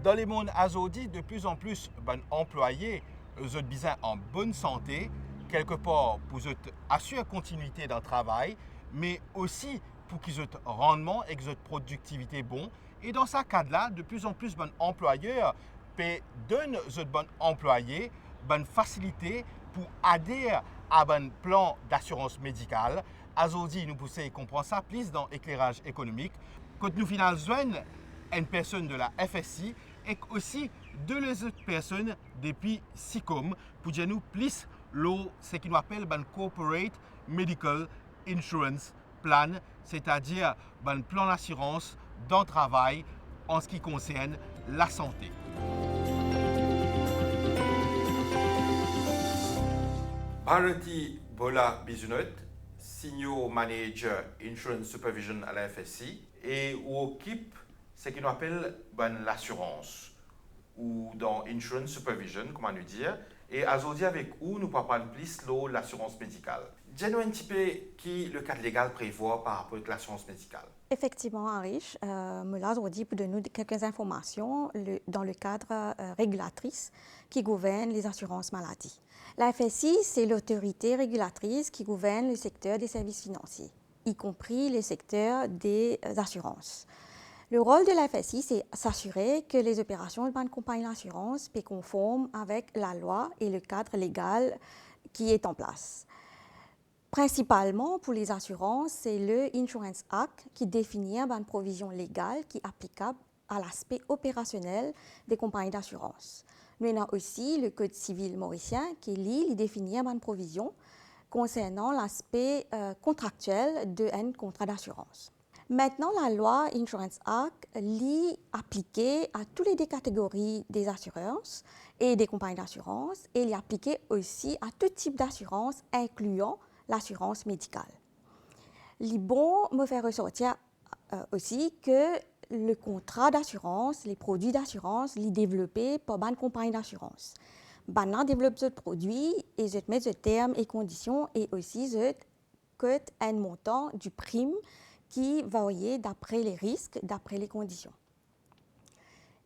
Dans les mondes azodi, de plus en plus d'employés sont en bonne santé, quelque part pour assurer la continuité d'un travail, mais aussi pour qu'ils aient rendement et qu'ils aient productivité bon. Et dans ce cadre-là, de plus en plus d'employeurs donnent aux bons employés une facilité pour adhérer à un plan d'assurance médicale. Azodi, nous poussons comprendre ça plus dans l'éclairage économique. Quand nous finalisons une personne de la FSI et aussi de les autres personnes depuis SICOM pour dire nous plus ce qu'on appelle un Corporate Medical Insurance Plan, c'est-à-dire un plan d'assurance dans le travail en ce qui concerne la santé. Bharati Bola Bizunot, Senior Manager Insurance Supervision à la FSI, et où occupe ce qu'on appelle l'assurance, ou dans Insurance Supervision, comment nous dire, et aujourd'hui avec où nous parlons plus de l'assurance médicale. Dis-nous un petit peu qui le cadre légal prévoit par rapport à l'assurance médicale. Effectivement, Arish, Moula aujourd'hui pour donner quelques informations dans le cadre régulatrice qui gouverne les assurances maladie. La FSI, c'est l'autorité régulatrice qui gouverne le secteur des services financiers, y compris le secteur des assurances. Le rôle de la FSI, c'est s'assurer que les opérations de compagnie d'assurance sont conformes avec la loi et le cadre légal qui est en place. Principalement pour les assurances, c'est le Insurance Act qui définit une provision légale qui est applicable à l'aspect opérationnel des compagnies d'assurance. Nous avons aussi le Code civil mauricien qui définit une provision concernant l'aspect contractuel d'un contrat d'assurance. Maintenant, la loi Insurance Act est appliquée à toutes les catégories des assurances et des compagnies d'assurance et elle est appliquée aussi à tout type d'assurance, incluant l'assurance médicale. Il est bon me faire ressortir aussi que le contrat d'assurance, les produits d'assurance, sont développés par une compagnie d'assurance. Maintenant, développe ce produit et je mets ce terme et conditions et aussi je cote un montant du prime qui varie d'après les risques, d'après les conditions.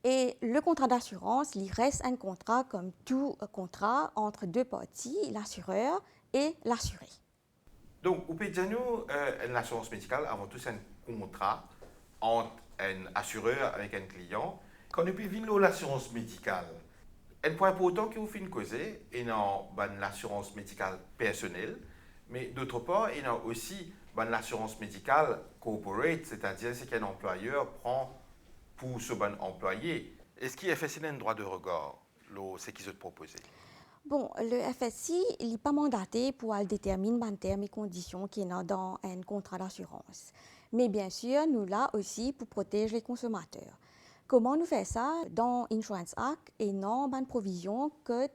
Et le contrat d'assurance, il reste un contrat comme tout contrat entre deux parties, l'assureur et l'assuré. Donc, vous pouvez dire nous, une assurance médicale, avant tout, c'est un contrat entre un assureur avec un client. Quand nous pouvons l'assurance médicale, un point important que vous faites causer, il y a l'assurance médicale personnelle, mais d'autre part, il y a aussi l'assurance médicale corporate, c'est-à-dire ce qu'un employeur prend pour ce bon employé. Est-ce qu'il FSI a un droit de regard, ce qu'ils ont proposé? Bon, le FSI n'est pas mandaté pour déterminer les termes et conditions qu'il y a dans un contrat d'assurance. Mais bien sûr, nous là aussi pour protéger les consommateurs. Comment nous faisons ça? Dans Insurance Act et non une provision que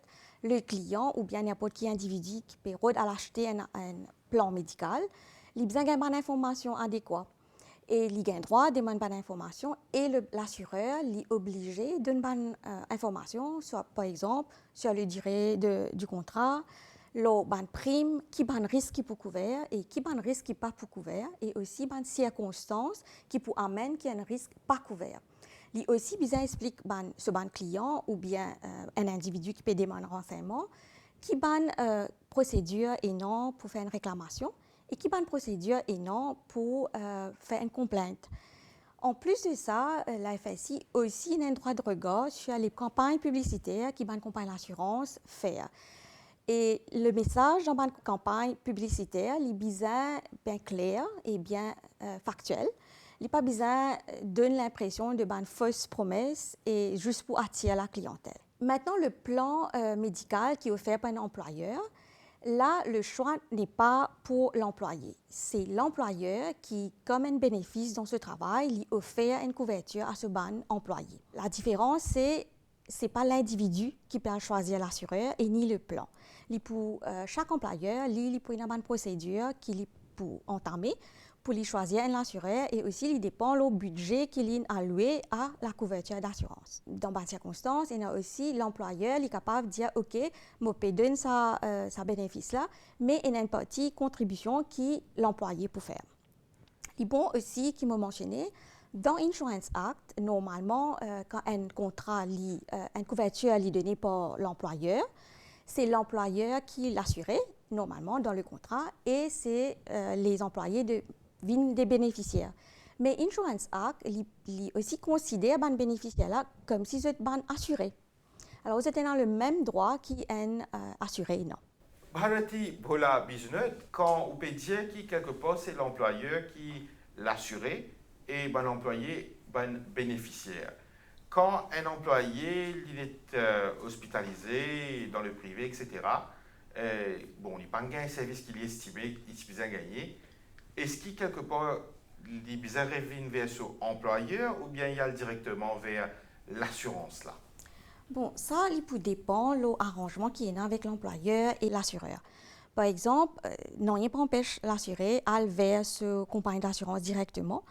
le client ou bien n'importe qui individu qui peut acheter un plan médical, il a besoin d'une information adéquate. Et il a droit de demander une information et l'assureur est obligé de donner une information, soit par exemple sur la durée du contrat, la prime, qui est risque qui peut couvrir et qui est risque qui n'est pas couvert, et aussi les circonstances qui peuvent amener qu'il y a un risque pas couvert. Il aussi besoin d'expliquer ce client ou bien un individu qui peut demander un renseignement, qui est une procédure et non pour faire une réclamation, et qui est une procédure et non pour faire une complainte. En plus de ça, la FSI aussi a un droit de regard sur les campagnes publicitaires qui une compagnie d'assurance fait. Et le message dans une campagne publicitaire est bien clair et bien factuel. Il n'est pas besoin de donner l'impression de fausses promesses et juste pour attirer la clientèle. Maintenant, le plan médical qui est offert par un employeur, là, le choix n'est pas pour l'employé. C'est l'employeur qui, comme un bénéfice dans ce travail, lui offre une couverture à ce bon employé. La différence, c'est ce n'est pas l'individu qui peut choisir l'assureur et ni le plan. Pour chaque employeur, il peut y avoir une procédure qu'il peut entamer pour lui choisir un assureur et aussi il dépend du budget qu'il est alloué à la couverture d'assurance. Dans ces circonstances, il y a aussi l'employeur qui est capable de dire OK, je peux donner sa bénéfice-là, mais il y a une partie contribution que l'employé peut faire. Il est bon aussi, qui m'a mentionné, Dans Insurance Act, normalement, quand un contrat, une couverture est donnée par l'employeur, c'est l'employeur qui l'assurait, normalement, dans le contrat, et c'est les employés des bénéficiaires. Mais Insurance Act, il aussi considère les bénéficiaires là comme si c'était assuré. Alors, vous êtes dans le même droit qui est assuré, non? Bharati Bola Business, quand on peut dire que quelque part c'est l'employeur qui l'assuré et l'employé bénéficiaire. Quand un employé il est hospitalisé dans le privé, etc., bon, il n'y a pas un service qu'il est estimé, il est besoin gagner. Est-ce qu'il quelque part il est besoin revenir vers son employeur ou bien il y a directement vers l'assurance là? Bon, ça, il peut dépendre de l'arrangement qui est là avec l'employeur et l'assureur. Par exemple, non, il pas empêche l'assuré à vers ce compagnie d'assurance directement,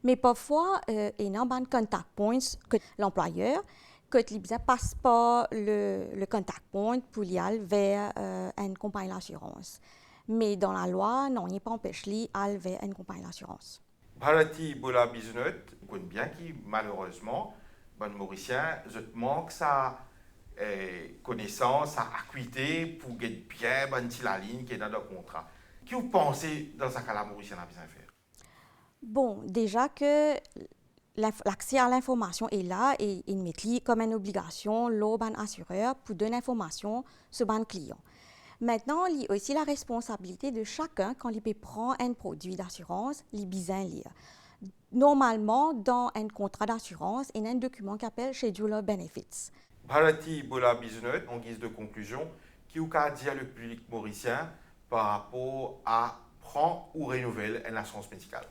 mais parfois, il y a un contact points que l'employeur, que il passe par le contact point pour y aller vers une compagnie d'assurance. Mais dans la loi, non, il pas empêche d'aller vers une compagnie d'assurance. Bharati Bola Business, on connaît bien qui, malheureusement, bon Mauricien, je manque sa connaissance, sa acuité pour gagner bien la ligne qui est dans le contrat. Qu'est-ce que vous pensez dans ce cas-là, Mauricien a besoin de faire? Bon, déjà que l'accès à l'information est là et il met comme une obligation l'auban assureur pour donner l'information sur le client. Maintenant, il y a aussi la responsabilité de chacun quand il peut prendre un produit d'assurance, il besoin lire. Normalement, dans un contrat d'assurance, il y a un document qui s'appelle Schedule Benefits. Bharati Bola Business, en guise de conclusion, qui vous a dit le public mauricien par rapport à prendre ou renouveler une assurance médicale?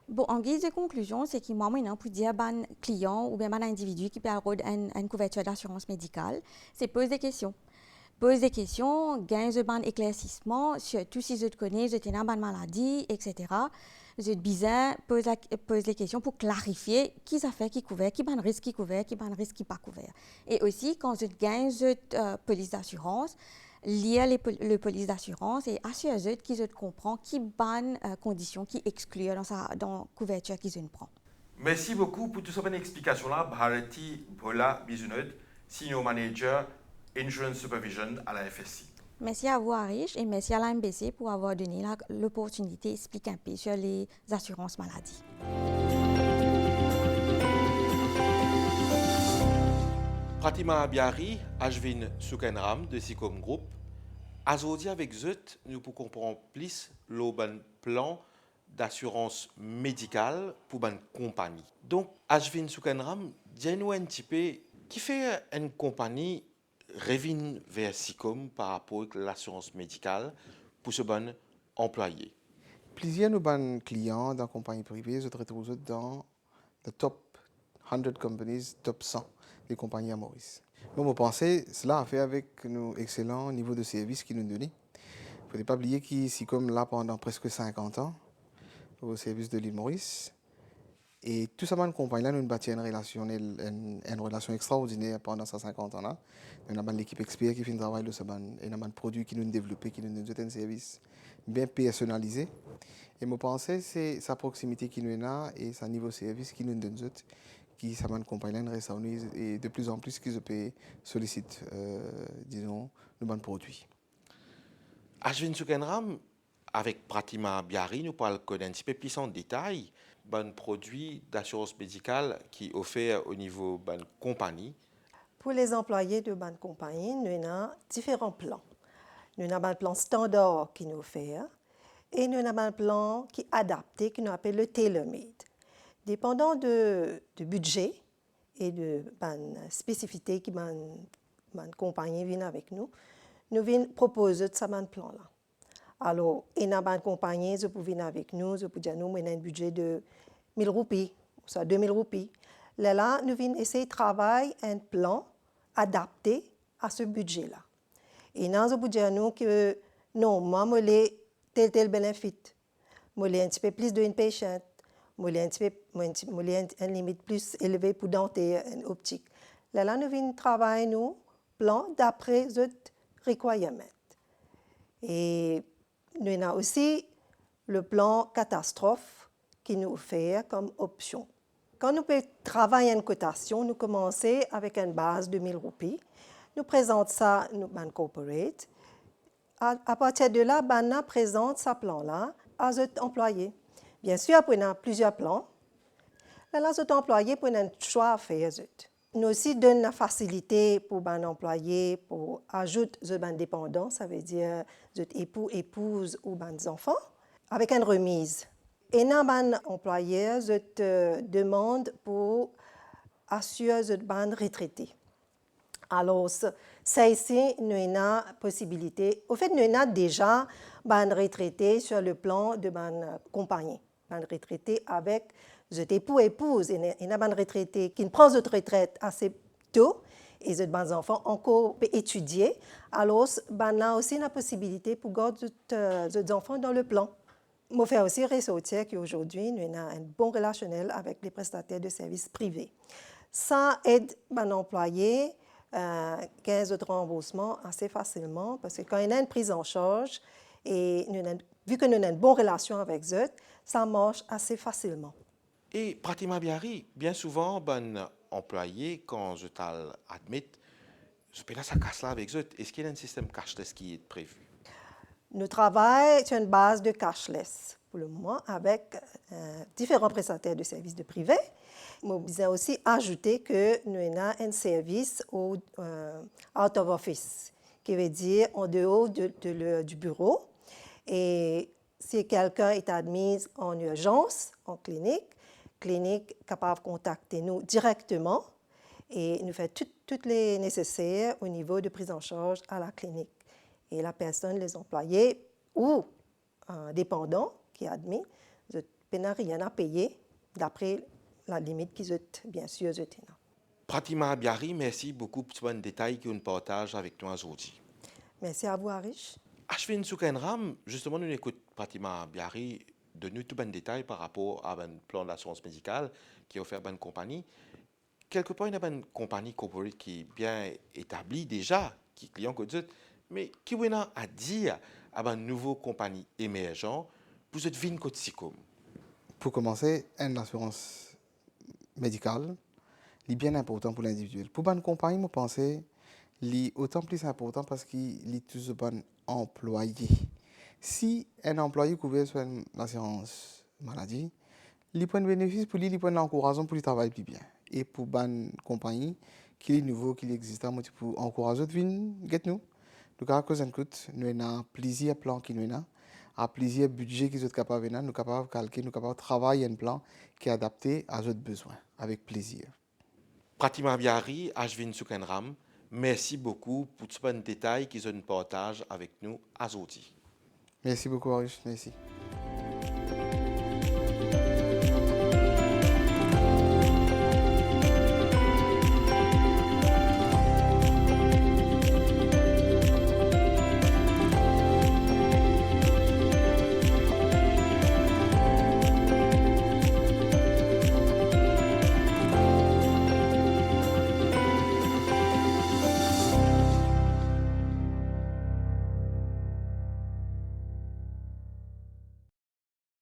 Bon, en guise de conclusion, c'est que moi, pour dire à un client ou bien à un individu qui peut avoir une couverture d'assurance médicale, c'est poser des questions. Pose des questions, gagne un éclaircissement, surtout si je te connais, je t'ai une maladie, etc. Je te besoin pose les questions pour clarifier qui ça fait qui couvert, qui ban risque qui couvert, qui ban risque qui pas couvert. Et aussi, quand je gagne une police d'assurance, lire le police d'assurance et assurer qui je comprend qui ban conditions qui excluent dans la couverture qui je prend. Merci beaucoup pour toute cette explication-là, Bharati Bola Business, Senior Manager Insurance Supervision à la FSI. Merci à vous, Arish, et merci à l'AMBC pour avoir donné l'opportunité d'expliquer un peu sur les assurances maladie. Pratima Biari, Ashvin Sukenram de Sicom Group. Aujourd'hui, avec Zut, nous pouvons comprendre plus le plan d'assurance médicale pour une compagnie. Donc, Ashvin Sukenram, dis-nous un petit peu, qui fait une compagnie revient vers SICOM par rapport à l'assurance médicale pour ce bon employé? Plusieurs de nos clients dans la compagnie privée se retrouvent dans le top 100 companies, top 100 des compagnies à Maurice. Moi, je pense que cela a fait avec nos excellents niveaux de service qu'ils nous donnent. Il ne faut pas oublier qu'ils sont comme là pendant presque 50 ans au service de l'île Maurice. Et tout ça, une compagnie-là, nous bâti une relation extraordinaire pendant ces 50 ans-là. Nous avons l'équipe expert qui fait un travail de ce et nous avons un produit qui nous développe, qui nous donne un service bien personnalisé. Et je pense que c'est sa proximité qui nous est là et son niveau de service qui nous donne qui ça une compagnie et de plus en plus qu'ils peuvent solliciter, disons, nos bons produits. Ashvin Sukenram, avec Pratima Biari, nous parlons d'un petit peu plus en détail bon produit d'assurance médicale qui est offert au niveau de la compagnie. Pour les employés de bonne compagnie, nous avons différents plans. Nous avons un plan standard qui nous fait et nous avons un plan qui est adapté, qui nous appelle le tailor-made. Dépendant du budget et de la spécificité qui la compagnie vient avec nous, nous venons proposer ce plan-là. Alors, une bonne compagnie, je peux venir avec nous, je peux dire nous, on a un budget de 1000 roupies, soit 2000 roupies. Là, nous venons essayer de travailler un plan adapté à ce budget-là. Et nous, je peux dire nous que non, moi, je veux tel bénéfice. Je veux un petit peu plus d'une patient. Je veux une limite plus élevée pour dentaire, une optique. Là, nous venons travailler nous plan d'après les requirements. Et nous avons aussi le plan catastrophe qui nous offert comme option. Quand nous travaillons une cotation, nous commençons avec une base de 1000 roupies. Nous présentons ça à nos corporate. À partir de là, nous présente ce plan-là à nos employés. Bien sûr, après, on a plusieurs plans. Là, nos employés ont un choix à faire. Nous aussi donnons la facilité pour les employés pour ajouter les dépendants, ça veut dire les époux, épouses ou les enfants, avec une remise. Et les employés demandent pour assurer les retraités. Alors, ça ici, nous avons la possibilité. Au fait, nous avons déjà des retraités sur le plan de la compagnie. Des retraités avec des époux et épouses. Il y a des retraités qui prennent leur retraite assez tôt et des enfants encore étudier. Alors, nous avons aussi la possibilité pour garder des enfants dans le plan. Je fais aussi ressortir qu'aujourd'hui, nous avons un bon relationnel avec les prestataires de services privés. Ça aide les employés à 15 autres remboursements assez facilement parce que quand il y a une prise en charge, et vu que nous avons une bonne relation avec eux, ça marche assez facilement. Et Pratima Biari, bien souvent, employé, quand je t'admets, je peux là, ça casse là avec eux. Est-ce qu'il y a un système cashless qui est prévu? Nous travaillons sur une base de cashless pour le moment avec différents prestataires de services de privé. Nous avons aussi ajouté que nous avons un service out of office, qui veut dire en dehors du bureau. Et si quelqu'un est admis en urgence, en clinique est capable de contacter nous directement et nous fait tout les nécessaires au niveau de prise en charge à la clinique. Et la personne, les employés ou un dépendant qui est admis, n'a rien à payer d'après la limite qu'ils ont, bien sûr, ont. Pratima Biari, merci beaucoup pour ce détail que vous partagez avec nous aujourd'hui. Merci à vous, Arish. Ashwin Soukenram, justement, nous écoutons Pratima Biari donner tout bon détail par rapport à un plan d'assurance médicale qui est offert par une compagnie. Quelque part, il y a une compagnie corporate qui est bien établie déjà, qui est client que vous êtes, mais qui a à dire à une nouvelle compagnie émergente pour cette vie de Pour commencer, une assurance médicale est bien important pour l'individuel. Pour une compagnie, je pense que c'est autant plus important parce qu'il est tous bon employé. Si un employé couvert sur une assurance maladie, il prend un bénéfice pour lui, il prend un encouragement pour lui travailler plus bien. Et pour une compagnie qui est nouveau, qui existe, pour encourager de venir, get-nous. Donc, à cause nous avons plusieurs plans qui nous à plusieurs budgets qui sont capables de nous sommes capables de calculer, nous sommes capables de travailler un plan qui est adapté à nos besoins, avec plaisir. Pratima Biari, Ashwin Soukenram, merci beaucoup pour tous les détails qu'ils ont partagé avec nous aujourd'hui. Merci beaucoup, Arish. Merci.